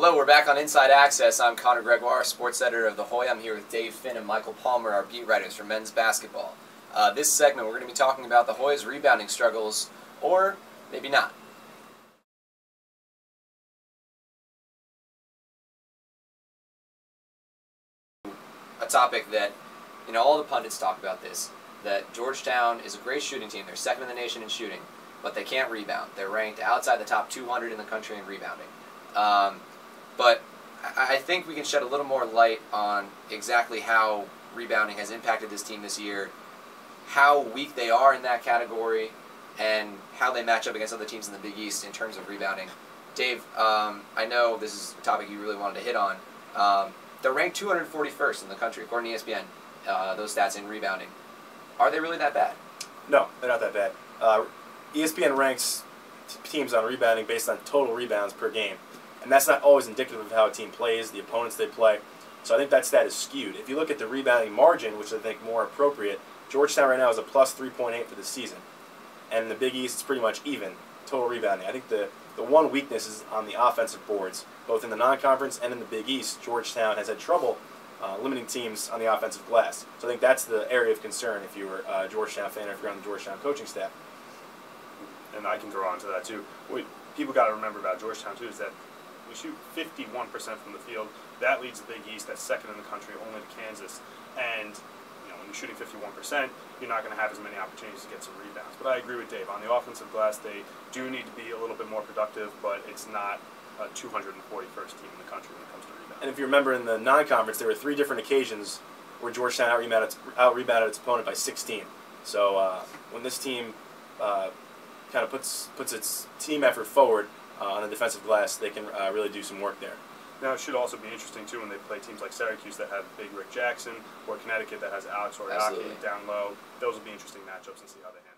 Hello, we're back on Inside Access. I'm Connor Gregoire, sports editor of the Hoya. I'm here with Dave Finn and Michael Palmer, our beat writers for men's basketball. This segment, we're going to be talking about the Hoya's rebounding struggles, or maybe not. A topic that, all the pundits talk about this, that Georgetown is a great shooting team. They're second in the nation in shooting, but they can't rebound. They're ranked outside the top 200 in the country in rebounding. But I think we can shed a little more light on exactly how rebounding has impacted this team this year, how weak they are in that category, and how they match up against other teams in the Big East in terms of rebounding. Dave, I know this is a topic you really wanted to hit on. They're ranked 241st in the country, according to ESPN, those stats in rebounding. Are they really that bad? No, they're not that bad. ESPN ranks teams on rebounding based on total rebounds per game. And that's not always indicative of how a team plays, the opponents they play. So I think that stat is skewed. If you look at the rebounding margin, which I think more appropriate, Georgetown right now is a plus 3.8 for the season. And in the Big East, it's pretty much even, total rebounding. I think the one weakness is on the offensive boards. Both in the non-conference and in the Big East, Georgetown has had trouble limiting teams on the offensive glass. So I think that's the area of concern if you were a Georgetown fan or if you're on the Georgetown coaching staff. And I can throw on to that too. People got to remember about Georgetown too is that we shoot 51% from the field. That leads the Big East. That's second in the country, only to Kansas. And when you're shooting 51%, you're not going to have as many opportunities to get some rebounds. But I agree with Dave. On the offensive glass, they do need to be a little bit more productive, but it's not a 241st team in the country when it comes to rebounding. And if you remember in the non-conference, there were 3 different occasions where Georgetown out-rebounded its opponent by 16. So when this team kind of puts its team effort forward on the defensive glass, they can really do some work there. Now, it should also be interesting, too, when they play teams like Syracuse that have big Rick Jackson, or Connecticut that has Alex Oriaki down low. Those will be interesting matchups and see how they handle.